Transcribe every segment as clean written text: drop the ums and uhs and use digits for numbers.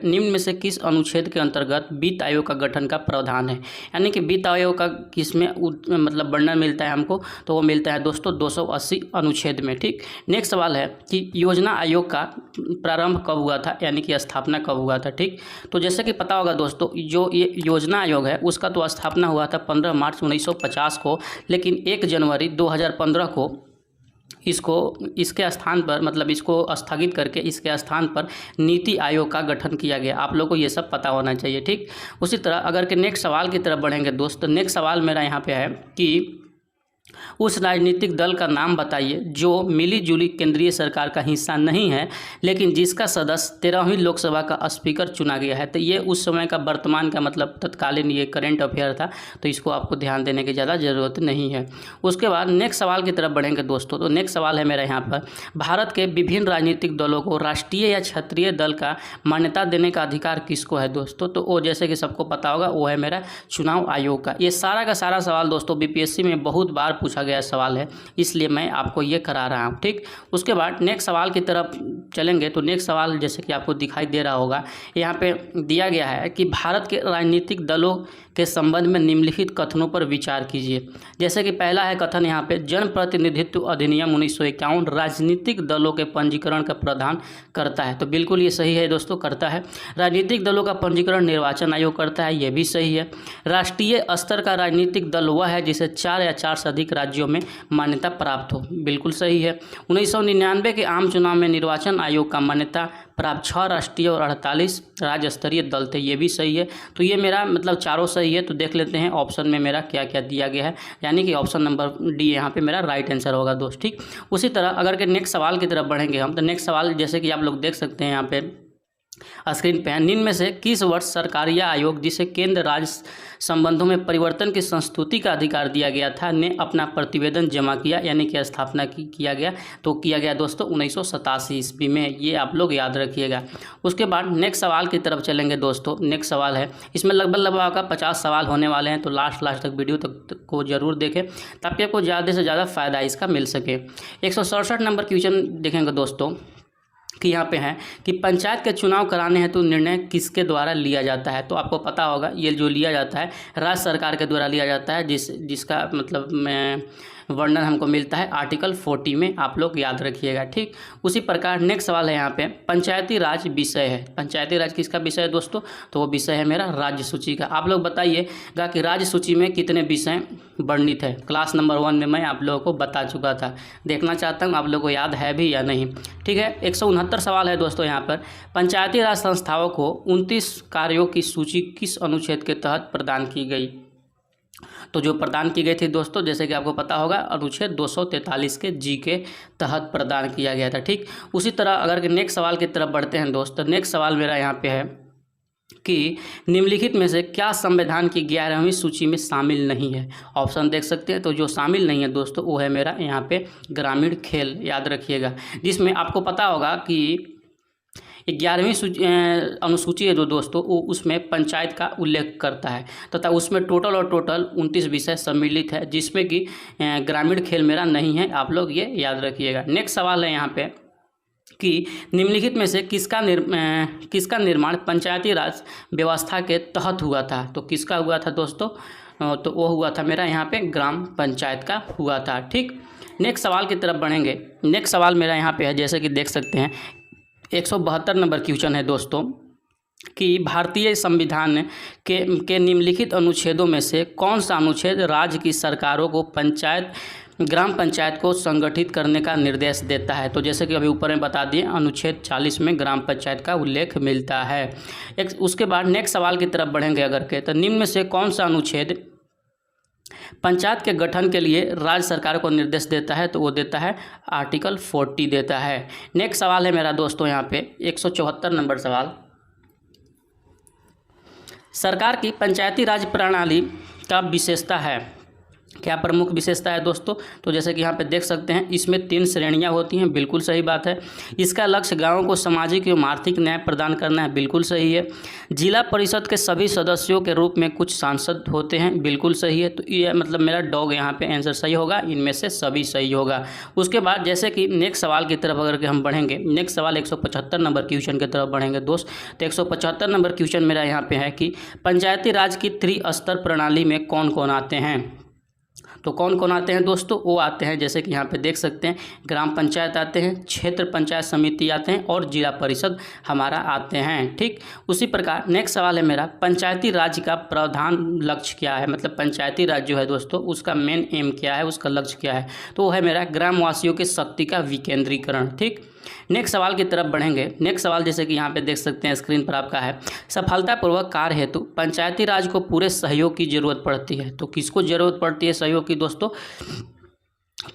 निम्न में से किस अनुच्छेद के अंतर्गत वित्त आयोग का गठन का प्रावधान है। यानी कि वित्त आयोग का किसमें मतलब वर्णन मिलता है हमको, तो वो मिलता है दोस्तों 280 अनुच्छेद में। ठीक, नेक्स्ट सवाल है कि योजना आयोग का प्रारंभ कब हुआ था, यानी कि स्थापना कब हुआ था। ठीक, तो जैसे कि पता होगा दोस्तों, जो ये योजना आयोग है उसका तो स्थापना हुआ था 15 मार्च 1950 को, लेकिन 1 जनवरी 2015 को इसके स्थान पर, मतलब इसको स्थगित करके इसके स्थान पर नीति आयोग का गठन किया गया। आप लोगों को ये सब पता होना चाहिए। ठीक, उसी तरह अगर के नेक्स्ट सवाल की तरफ बढ़ेंगे दोस्त, तो नेक्स्ट सवाल मेरा यहाँ पे है कि उस राजनीतिक दल का नाम बताइए जो मिली जुली केंद्रीय सरकार का हिस्सा नहीं है, लेकिन जिसका सदस्य 13वीं लोकसभा का स्पीकर चुना गया है। तो ये उस समय का वर्तमान का मतलब तत्कालीन ये करंट अफेयर था, तो इसको आपको ध्यान देने की ज़्यादा ज़रूरत नहीं है। उसके बाद नेक्स्ट सवाल की तरफ बढ़ेंगे दोस्तों, तो नेक्स्ट सवाल है मेरा यहाँ पर, भारत के विभिन्न राजनीतिक दलों को राष्ट्रीय या क्षेत्रीय दल का मान्यता देने का अधिकार किसको है दोस्तों। तो वो जैसे कि सबको पता होगा वो है मेरा चुनाव आयोग का। ये सारा का सारा सवाल दोस्तों बीपीएससी में बहुत बार पूछा गया सवाल है, इसलिए मैं आपको ये करा रहा हूँ। ठीक, उसके बाद नेक्स्ट सवाल की तरफ चलेंगे, तो नेक्स्ट सवाल जैसे कि आपको दिखाई दे रहा होगा यहाँ पे दिया गया है कि भारत के राजनीतिक दलों के संबंध में निम्नलिखित कथनों पर विचार कीजिए। जैसे कि पहला है कथन यहाँ पे, जन प्रतिनिधित्व अधिनियम 1951 राजनीतिक दलों के पंजीकरण का प्रावधान करता है। तो बिल्कुल ये सही है दोस्तों, करता है। राजनीतिक दलों का पंजीकरण निर्वाचन आयोग करता है, ये भी सही है। राष्ट्रीय स्तर का राजनीतिक दल वह है जिसे 4 या 4 से अधिक राज्यों में मान्यता प्राप्त हो, बिल्कुल सही है। 1999 के आम चुनाव में निर्वाचन आयोग का मान्यता प्राप्त 6 राष्ट्रीय और 48 राज्य स्तरीय दल थे, ये भी सही है। तो ये मेरा मतलब चारों सही है। तो देख लेते हैं ऑप्शन में मेरा क्या क्या दिया गया है, यानी कि ऑप्शन नंबर डी यहाँ पे मेरा राइट आंसर होगा दोस्त। ठीक, उसी तरह अगर के नेक्स्ट सवाल की तरफ बढ़ेंगे हम, तो नेक्स्ट सवाल जैसे कि आप लोग देख सकते हैं यहाँ पे स्क्रीन पे है, निम्न में से किस वर्ष सरकारी आयोग जिसे केंद्र राज्य संबंधों में परिवर्तन की संस्तुति का अधिकार दिया गया था ने अपना प्रतिवेदन जमा किया, यानी कि स्थापना किया गया। तो किया गया दोस्तों 1987 ईस्वी में, ये आप लोग याद रखिएगा। उसके बाद नेक्स्ट सवाल की तरफ चलेंगे दोस्तों। नेक्स्ट सवाल है, इसमें लगभग आपका 50 सवाल होने वाले हैं, तो लास्ट तक वीडियो तक को जरूर देखें ताकि आपको ज़्यादा से ज़्यादा फायदा इसका मिल सके। 167 नंबर क्वेश्चन देखेंगे दोस्तों कि यहाँ पे है कि पंचायत के चुनाव कराने हेतु निर्णय किसके द्वारा लिया जाता है। तो आपको पता होगा ये जो लिया जाता है राज्य सरकार के द्वारा लिया जाता है, जिसका मतलब वर्णन हमको मिलता है आर्टिकल 40 में, आप लोग याद रखिएगा। ठीक, उसी प्रकार नेक्स्ट सवाल है यहाँ पे, पंचायती राज विषय है। पंचायती राज किसका विषय है दोस्तों, तो वो विषय है मेरा राज्य सूची का। आप लोग बताइएगा कि राज्य सूची में कितने विषय वर्णित है। क्लास नंबर 1 में मैं आप लोगों को बता चुका था, देखना चाहता हूँ आप लोगों को याद है भी या नहीं। ठीक है, 169 सवाल है दोस्तों यहाँ पर, पंचायती राज संस्थाओं को 29 कार्यों की सूची किस अनुच्छेद के तहत प्रदान की गई। तो जो प्रदान की गई थी दोस्तों, जैसे कि आपको पता होगा अनुच्छेद 243 के जी के तहत प्रदान किया गया था। ठीक, उसी तरह अगर नेक्स्ट सवाल की तरफ बढ़ते हैं दोस्त, तो नेक्स्ट सवाल मेरा यहाँ पे है कि निम्नलिखित में से क्या संविधान की 11वीं सूची में शामिल नहीं है। ऑप्शन देख सकते हैं, तो जो शामिल नहीं है दोस्तों वो है मेरा यहाँ पे ग्रामीण खेल, याद रखिएगा। जिसमें आपको पता होगा कि 11वीं अनुसूची है जो दोस्तों, वो उसमें पंचायत का उल्लेख करता है तथा उसमें टोटल 29 विषय सम्मिलित है, जिसमें कि ग्रामीण खेल मेरा नहीं है, आप लोग ये याद रखिएगा। नेक्स्ट सवाल है यहाँ पे कि निम्नलिखित में से किसका निर्माण पंचायती राज व्यवस्था के तहत हुआ था। तो किसका हुआ था दोस्तों, तो वो हुआ था मेरा यहाँ पे ग्राम पंचायत का हुआ था। ठीक, नेक्स्ट सवाल की तरफ बढ़ेंगे। नेक्स्ट सवाल मेरा यहाँ पे है, जैसे कि देख सकते हैं 172 नंबर क्वेश्चन है दोस्तों कि भारतीय संविधान के निम्नलिखित अनुच्छेदों में से कौन सा अनुच्छेद राज्य की सरकारों को ग्राम पंचायत को संगठित करने का निर्देश देता है। तो जैसे कि अभी ऊपर में बता दिए, अनुच्छेद 40 में ग्राम पंचायत का उल्लेख मिलता है। उसके बाद नेक्स्ट सवाल की तरफ बढ़ेंगे अगर के, तो निम्न में से कौन सा अनुच्छेद पंचायत के गठन के लिए राज्य सरकार को निर्देश देता है। तो वो देता है आर्टिकल 40 देता है। नेक्स्ट सवाल है मेरा दोस्तों यहाँ पे 174 नंबर सवाल, सरकार की पंचायती राज प्रणाली का विशेषता है। क्या प्रमुख विशेषता है दोस्तों? तो जैसे कि यहाँ पे देख सकते हैं, इसमें 3 श्रेणियाँ होती हैं, बिल्कुल सही बात है। इसका लक्ष्य गाँवों को सामाजिक एवं आर्थिक न्याय प्रदान करना है, बिल्कुल सही है। जिला परिषद के सभी सदस्यों के रूप में कुछ सांसद होते हैं, बिल्कुल सही है। तो ये मतलब मेरा डॉग यहाँ पे आंसर सही होगा, इनमें से सभी सही होगा। उसके बाद जैसे कि नेक्स्ट सवाल की तरफ अगर हम बढ़ेंगे, नेक्स्ट सवाल 175 नंबर क्वेश्चन की तरफ बढ़ेंगे दोस्त। तो 175 नंबर क्वेश्चन मेरा यहाँ पे है कि पंचायती राज की त्रिस्तर प्रणाली में कौन कौन आते हैं? तो कौन कौन आते हैं दोस्तों? वो आते हैं जैसे कि यहाँ पे देख सकते हैं, ग्राम पंचायत आते हैं, क्षेत्र पंचायत समिति आते हैं और जिला परिषद हमारा आते हैं। ठीक, उसी प्रकार नेक्स्ट सवाल है मेरा, पंचायती राज का प्रधान लक्ष्य क्या है? मतलब पंचायती राज जो है दोस्तों, उसका मेन एम क्या है, उसका लक्ष्य क्या है? तो वो है मेरा ग्रामवासियों की शक्ति का विकेंद्रीकरण। ठीक, नेक्स्ट सवाल की तरफ बढ़ेंगे। नेक्स्ट सवाल जैसे कि यहाँ पे देख सकते हैं स्क्रीन पर आपका है, सफलतापूर्वक कार्य हेतु पंचायती राज को पूरे सहयोग की जरूरत पड़ती है। तो किसको जरूरत पड़ती है सहयोग की दोस्तों?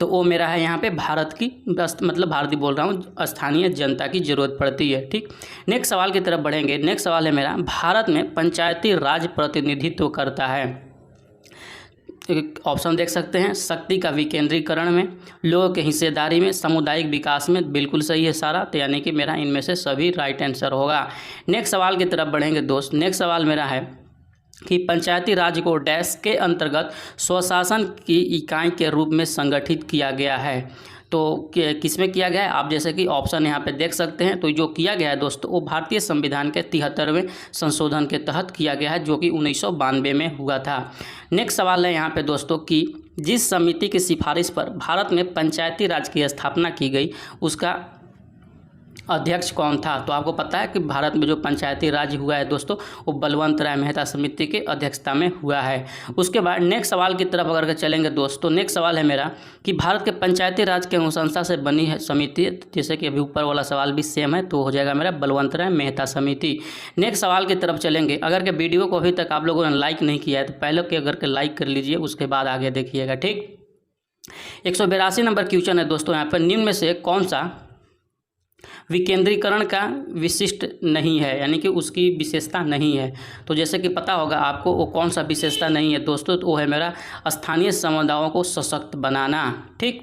तो वो मेरा है यहाँ पे भारत की, मतलब भारतीय बोल रहा हूँ, स्थानीय जनता की जरूरत पड़ती है। ठीक, नेक्स्ट सवाल की तरफ बढ़ेंगे। नेक्स्ट सवाल है मेरा, भारत में पंचायती राज प्रतिनिधित्व करता है। एक ऑप्शन देख सकते हैं, शक्ति का विकेंद्रीकरण में, लोगों के हिस्सेदारी में, सामुदायिक विकास में, बिल्कुल सही है सारा। तो यानी कि मेरा इनमें से सभी राइट आंसर होगा। नेक्स्ट सवाल की तरफ बढ़ेंगे दोस्त। नेक्स्ट सवाल मेरा है कि पंचायती राज को डैश के अंतर्गत स्वशासन की इकाई के रूप में संगठित किया गया है। तो किसमें किया गया है? आप जैसे कि ऑप्शन यहाँ पे देख सकते हैं। तो जो किया गया है दोस्तों, वो भारतीय संविधान के 73वें संशोधन के तहत किया गया है, जो कि 1992 में हुआ था। नेक्स्ट सवाल है यहाँ पे दोस्तों कि जिस समिति की सिफारिश पर भारत में पंचायती राज की स्थापना की गई, उसका अध्यक्ष कौन था? तो आपको पता है कि भारत में जो पंचायती राज हुआ है दोस्तों, वो बलवंत राय मेहता समिति के अध्यक्षता में हुआ है। उसके बाद नेक्स्ट सवाल की तरफ अगर चलेंगे दोस्तों, नेक्स्ट सवाल है मेरा कि भारत के पंचायती राज के अनुशंसा से बनी है समिति, जैसे कि अभी ऊपर वाला सवाल भी सेम है, तो हो जाएगा मेरा बलवंत राय मेहता समिति। नेक्स्ट सवाल की तरफ चलेंगे। अगर के वीडियो को अभी तक आप लोगों ने लाइक नहीं किया है तो पहले के अगर के लाइक कर लीजिए, उसके बाद आगे देखिएगा। ठीक, 182 नंबर क्वेश्चन है दोस्तों यहाँ पर, निम्न में से कौन सा विकेंद्रीकरण का विशिष्ट नहीं है, यानी कि उसकी विशेषता नहीं है? तो जैसे कि पता होगा आपको वो कौन सा विशेषता नहीं है दोस्तों, तो वो है मेरा स्थानीय समुदायों को सशक्त बनाना। ठीक,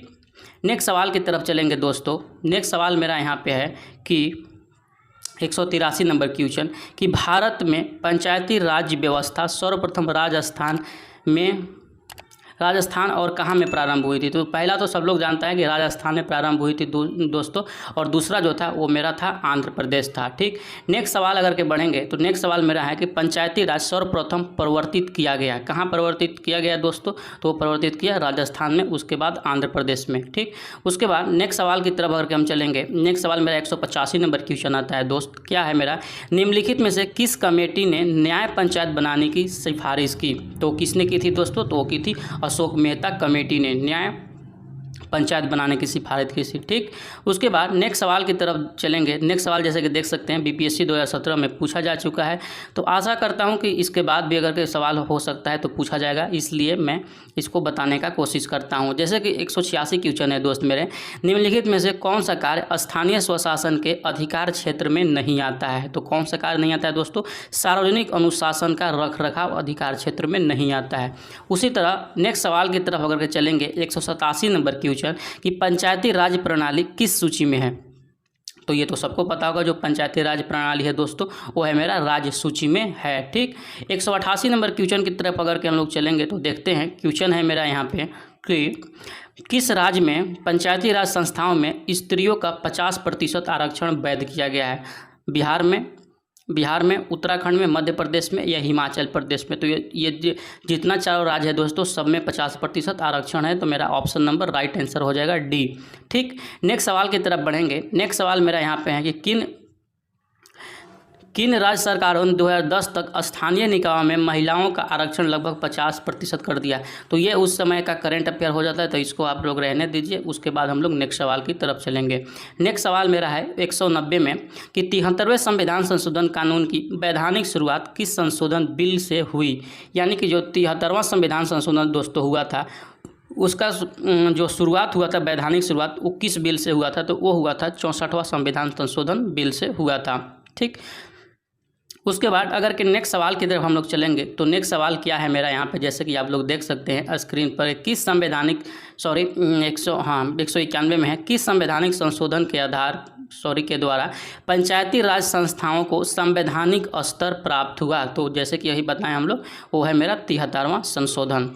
नेक्स्ट सवाल की तरफ चलेंगे दोस्तों। नेक्स्ट सवाल मेरा यहाँ पे है कि 183 नंबर क्वेश्चन कि भारत में पंचायती राज व्यवस्था सर्वप्रथम राजस्थान और कहाँ में प्रारंभ हुई थी? तो पहला तो सब लोग जानता है कि राजस्थान में प्रारंभ हुई थी दोस्तों, और दूसरा जो था वो मेरा था आंध्र प्रदेश था। ठीक, नेक्स्ट सवाल अगर के बढ़ेंगे तो नेक्स्ट सवाल मेरा है कि पंचायती राज सर्वप्रथम परिवर्तित किया गया, कहाँ परिवर्तित किया गया दोस्तों? तो वो परिवर्तित किया राजस्थान में, उसके बाद आंध्र प्रदेश में। ठीक, उसके बाद नेक्स्ट सवाल की तरफ अगर हम चलेंगे, नेक्स्ट सवाल मेरा 185 नंबर क्वेश्चन आता है दोस्त। क्या है मेरा, निम्नलिखित में से किस कमेटी ने न्याय पंचायत बनाने की सिफारिश की? तो किसने की थी दोस्तों? तो वो की थी अशोक मेहता कमेटी ने न्याय पंचायत बनाने की सिफारिश की थी। ठीक, उसके बाद नेक्स्ट सवाल की तरफ चलेंगे। नेक्स्ट सवाल जैसे कि देख सकते हैं बीपीएससी 2017 में पूछा जा चुका है, तो आशा करता हूं कि इसके बाद भी अगर कोई सवाल हो सकता है तो पूछा जाएगा, इसलिए मैं इसको बताने का कोशिश करता हूं। जैसे कि 186 क्वेश्चन है दोस्त मेरे, निम्नलिखित में से कौन सा कार्य स्थानीय स्वशासन के अधिकार क्षेत्र में नहीं आता है? तो कौन सा कार्य नहीं आता है दोस्तों? सार्वजनिक अनुशासन का रखरखाव अधिकार क्षेत्र में नहीं आता है। उसी तरह नेक्स्ट सवाल की तरफ अगर चलेंगे, 187 नंबर क्वेश्चन कि पंचायती राज प्रणाली किस सूची में है? तो ये तो सबको पता होगा, जो पंचायती राज प्रणाली है दोस्तों वो है मेरा राज्य सूची में है। ठीक, 188 नंबर क्वेश्चन की तरफ अगर के हम लोग चलेंगे तो देखते हैं, क्वेश्चन है मेरा यहाँ पे कि किस राज्य में पंचायती राज संस्थाओं में स्त्रियों का 50% आरक्षण वैध किया गया है? बिहार में, उत्तराखंड में, मध्य प्रदेश में या हिमाचल प्रदेश में? तो ये जितना चारों राज्य है दोस्तों, सब में 50% आरक्षण है, तो मेरा ऑप्शन नंबर राइट आंसर हो जाएगा डी। ठीक, नेक्स्ट सवाल की तरफ बढ़ेंगे। नेक्स्ट सवाल मेरा यहाँ पे है कि किन राज्य सरकारों ने 2010 तक स्थानीय निकायों में महिलाओं का आरक्षण लगभग 50% कर दिया? तो ये उस समय का करंट अफेयर हो जाता है, तो इसको आप लोग रहने दीजिए, उसके बाद हम लोग नेक्स्ट सवाल की तरफ चलेंगे। नेक्स्ट सवाल मेरा है 190 में कि 73वें संविधान संशोधन कानून की वैधानिक शुरुआत किस संशोधन बिल से हुई? यानी कि जो 73वां संविधान संशोधन दोस्तों हुआ था, उसका जो शुरुआत हुआ था, वैधानिक शुरुआत, वो किस बिल से हुआ था? तो वो हुआ था 64वां संविधान संशोधन बिल से हुआ था। ठीक, उसके बाद अगर कि नेक्स्ट सवाल की तरफ हम लोग चलेंगे तो नेक्स्ट सवाल क्या है मेरा यहाँ पे, जैसे कि आप लोग देख सकते हैं स्क्रीन पर, किस संवैधानिक 191 में है, किस संवैधानिक संशोधन के द्वारा पंचायती राज संस्थाओं को संवैधानिक स्तर प्राप्त हुआ। तो जैसे कि यही बताएं हम लोग, वो है मेरा 73वां संशोधन।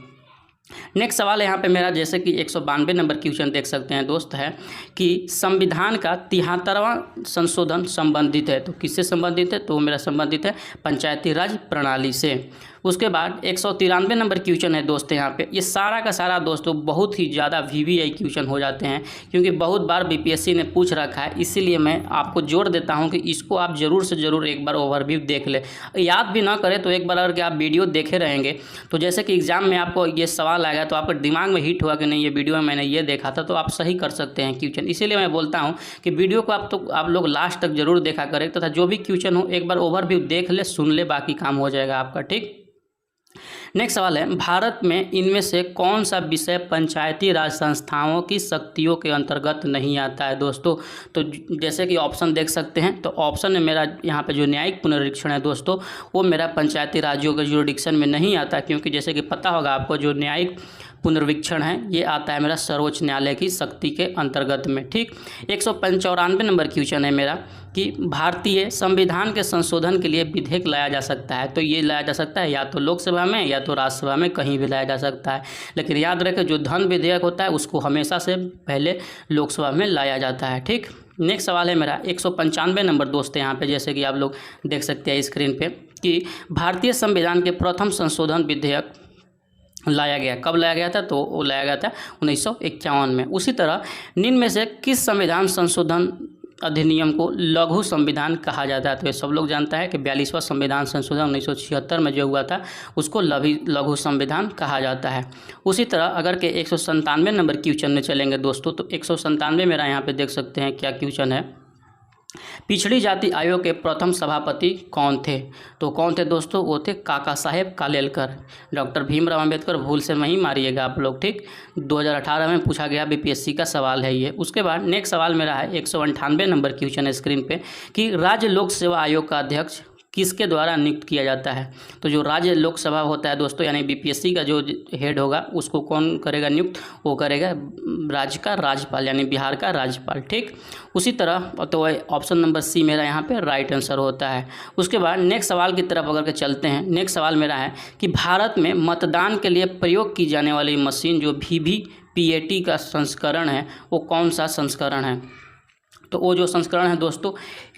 नेक्स्ट सवाल है यहाँ पे मेरा, जैसे कि 192 नंबर क्वेश्चन देख सकते हैं दोस्त, है कि संविधान का 73वां संशोधन संबंधित है। तो किससे संबंधित है? तो वो मेरा संबंधित है पंचायती राज प्रणाली से। उसके बाद 193 नंबर क्वेश्चन है दोस्त, यहाँ पे ये सारा का सारा दोस्तों बहुत ही ज़्यादा VVI क्वेश्चन हो जाते हैं, क्योंकि बहुत बार BPSC ने पूछ रखा है, इसीलिए मैं आपको जोड़ देता हूँ कि इसको आप ज़रूर से ज़रूर एक बार ओवरव्यू देख ले। याद भी ना करें तो एक बार अगर आप वीडियो देखे रहेंगे तो जैसे कि एग्जाम में आपको ये सवाल आएगा तो आपके दिमाग में हिट हुआ कि नहीं ये वीडियो में मैंने ये देखा था, तो आप सही कर सकते हैं क्वेश्चन। इसीलिए मैं बोलता हूँ कि वीडियो को आप लोग लास्ट तक जरूर देखा करें, तथा जो भी क्वेश्चन हो एक बार ओवरव्यू देख ले, सुन ले, बाकी काम हो जाएगा आपका, ठीक। नेक्स्ट सवाल है, भारत में इनमें से कौन सा विषय पंचायती राज संस्थाओं की शक्तियों के अंतर्गत नहीं आता है दोस्तों? तो जैसे कि ऑप्शन देख सकते हैं, तो ऑप्शन में मेरा यहाँ पे जो न्यायिक पुनरीक्षण है दोस्तों, वो मेरा पंचायती राज्यों के जुरिडिक्शन में नहीं आता, क्योंकि जैसे कि पता होगा आपको जो न्यायिक पुनर्वीक्षण है ये आता है मेरा सर्वोच्च न्यायालय की शक्ति के अंतर्गत में, ठीक। 195 नंबर क्वेश्चन है मेरा कि भारतीय संविधान के संशोधन के लिए विधेयक लाया जा सकता है। तो ये लाया जा सकता है या तो लोकसभा में या तो राज्यसभा में, कहीं भी लाया जा सकता है, लेकिन याद रखें जो धन विधेयक होता है उसको हमेशा से पहले लोकसभा में लाया जाता है, ठीक। नेक्स्ट सवाल है मेरा 195 नंबर दोस्त, यहाँ पे जैसे कि आप लोग देख सकते हैं स्क्रीन पे, कि भारतीय संविधान के प्रथम संशोधन विधेयक लाया गया, कब लाया गया था? तो वो लाया गया था 1951 में। उसी तरह निम्न में से किस संविधान संशोधन अधिनियम को लघु संविधान कहा जाता है? तो ये सब लोग जानता है कि 42वां संविधान संशोधन 1976 में जो हुआ था उसको लघु संविधान कहा जाता है। उसी तरह अगर के 197 नंबर क्वेश्चन में चलेंगे दोस्तों, तो 197 मेरा यहाँ पे देख सकते हैं क्या क्वेश्चन है, पिछड़ी जाति आयोग के प्रथम सभापति कौन थे? तो कौन थे दोस्तों? वो थे काका साहेब कालेलकर। डॉक्टर भीमराव अंबेडकर भूल से नहीं मारिएगा आप लोग, ठीक। 2018 में पूछा गया BPSC का सवाल है ये। उसके बाद नेक्स्ट सवाल मेरा है 198 नंबर क्वेश्चन है स्क्रीन पे, कि राज्य लोक सेवा आयोग का अध्यक्ष किसके द्वारा नियुक्त किया जाता है? तो जो राज्य लोकसभा होता है दोस्तों, यानी BPSC का जो हेड होगा उसको कौन करेगा नियुक्त? वो करेगा राज्य का राज्यपाल, यानी बिहार का राज्यपाल, ठीक। उसी तरह तो ऑप्शन नंबर C मेरा यहाँ पे राइट आंसर होता है। उसके बाद नेक्स्ट सवाल की तरफ अगर के चलते हैं, नेक्स्ट सवाल मेरा है कि भारत में मतदान के लिए प्रयोग की जाने वाली मशीन जो VVPAT का संस्करण है वो कौन सा संस्करण है? तो वो जो संस्करण है दोस्तों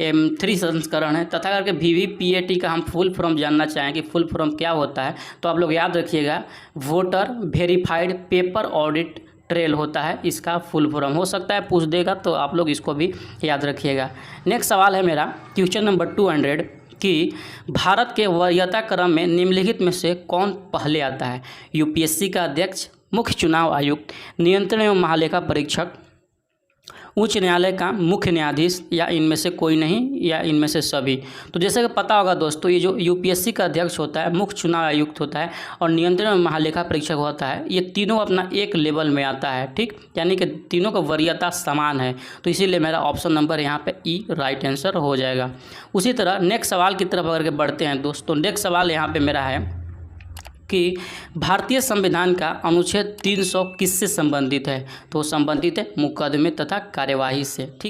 M3 संस्करण है। तथा करके VVPAT का हम फुल फॉर्म जानना चाहें कि फुल फॉर्म क्या होता है, तो आप लोग याद रखिएगा, voter verified paper audit trail होता है इसका फुल फॉर्म। हो सकता है पूछ देगा, तो आप लोग इसको भी याद रखिएगा। नेक्स्ट सवाल है मेरा क्वेश्चन नंबर 200 कि भारत के वरीयता क्रम में निम्नलिखित में से कौन पहले आता है? UPSC का अध्यक्ष, मुख्य चुनाव आयुक्त, नियंत्रण एवं महालेखा परीक्षक, उच्च न्यायालय का मुख्य न्यायाधीश, या इनमें से कोई नहीं, या इनमें से सभी। तो जैसे कि पता होगा दोस्तों, ये जो UPSC का अध्यक्ष होता है, मुख्य चुनाव आयुक्त होता है और नियंत्रण एवं महालेखा परीक्षक होता है, ये तीनों अपना एक लेवल में आता है, ठीक। यानी कि तीनों का वरीयता समान है, तो इसीलिए मेरा ऑप्शन नंबर यहाँ पे E राइट आंसर हो जाएगा। उसी तरह नेक्स्ट सवाल की तरफ अगर के बढ़ते हैं दोस्तों, नेक्स्ट सवाल यहाँ पर मेरा है कि भारतीय संविधान का अनुच्छेद 300 किससे संबंधित है? तो संबंधित है मुकदमे तथा कार्यवाही से, ठीक।